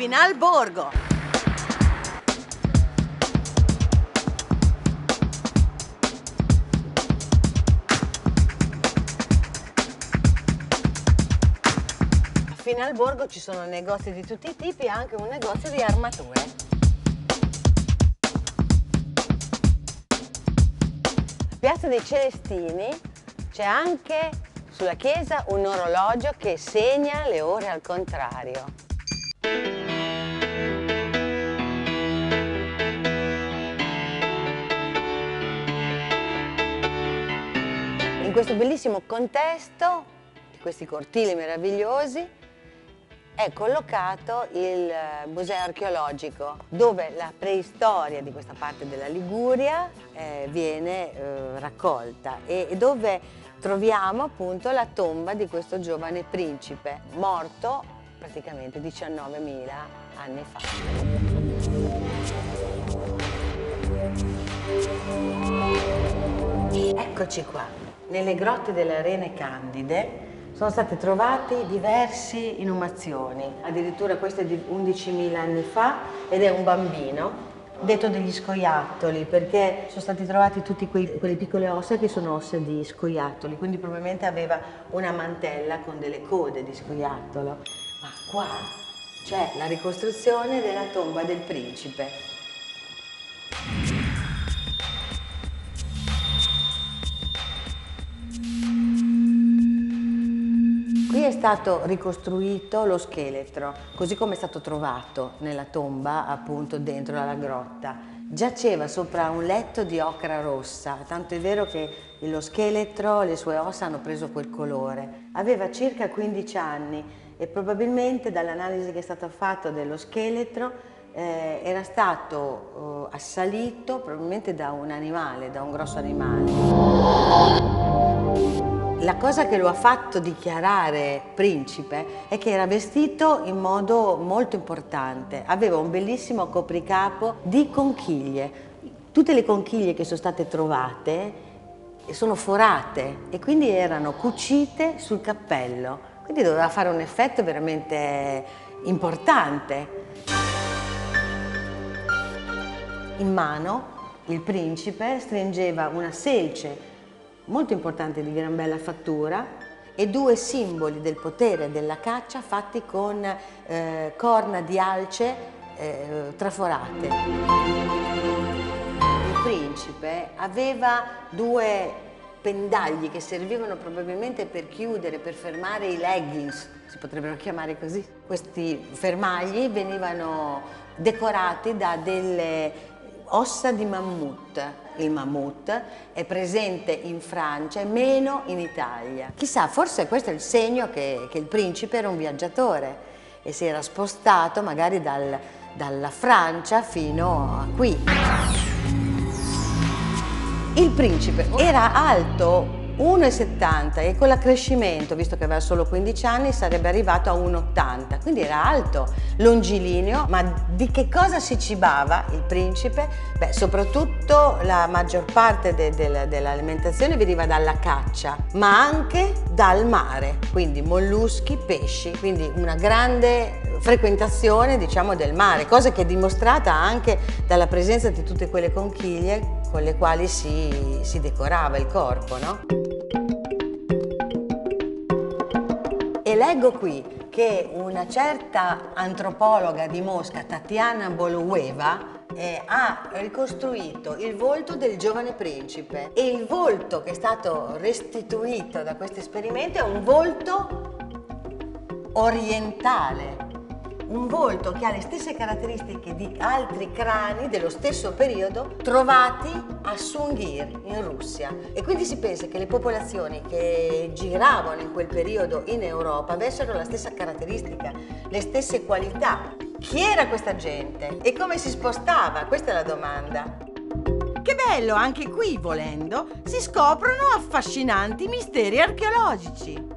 Finalborgo. A Finalborgo ci sono negozi di tutti i tipi e anche un negozio di armature. A Piazza dei Celestini c'è anche sulla chiesa un orologio che segna le ore al contrario. In questo bellissimo contesto, di questi cortili meravigliosi, è collocato il museo archeologico, dove la preistoria di questa parte della Liguria viene raccolta e dove troviamo appunto la tomba di questo giovane principe, morto praticamente 19.000 anni fa. Eccoci qua, nelle grotte delle Arene Candide sono state trovate diverse inumazioni, addirittura questa è di 11.000 anni fa ed è un bambino, detto degli scoiattoli, perché sono stati trovati tutte quelle piccole ossa che sono ossa di scoiattoli, quindi probabilmente aveva una mantella con delle code di scoiattolo. Ma qua c'è la ricostruzione della tomba del principe. Qui è stato ricostruito lo scheletro, così come è stato trovato nella tomba, appunto dentro la grotta. Giaceva sopra un letto di ocra rossa, tanto è vero che lo scheletro, le sue ossa hanno preso quel colore. Aveva circa 15 anni e probabilmente dall'analisi che è stata fatta dello scheletro era stato assalito probabilmente da un animale, da un grosso animale. La cosa che lo ha fatto dichiarare principe è che era vestito in modo molto importante, aveva un bellissimo copricapo di conchiglie. Tutte le conchiglie che sono state trovate sono forate e quindi erano cucite sul cappello, quindi doveva fare un effetto veramente importante. In mano il principe stringeva una selce molto importante di gran bella fattura e due simboli del potere e della caccia fatti con corna di alce traforate. Il principe aveva due pendagli che servivano probabilmente per chiudere, per fermare i leggings, si potrebbero chiamare così. Questi fermagli venivano decorati da delle ossa di mammut. Il mammut è presente in Francia e meno in Italia. Chissà, forse questo è il segno che il principe era un viaggiatore e si era spostato magari dalla Francia fino a qui. Il principe era alto 1,70 e con l'accrescimento, visto che aveva solo 15 anni, sarebbe arrivato a 1,80, quindi era alto, longilineo. Ma di che cosa si cibava il principe? Beh, soprattutto la maggior parte dell'alimentazione veniva dalla caccia, ma anche dal mare, quindi molluschi, pesci, quindi una grande frequentazione, diciamo, del mare, cosa che è dimostrata anche dalla presenza di tutte quelle conchiglie con le quali si decorava il corpo, no? E leggo qui che una certa antropologa di Mosca, Tatiana Bolueva, ha ricostruito il volto del giovane principe e il volto che è stato restituito da questo esperimento è un volto orientale. Un volto che ha le stesse caratteristiche di altri crani dello stesso periodo trovati a Sungir in Russia, e quindi si pensa che le popolazioni che giravano in quel periodo in Europa avessero la stessa caratteristica, le stesse qualità. Chi era questa gente e come si spostava? Questa è la domanda. Che bello, anche qui, volendo, si scoprono affascinanti misteri archeologici.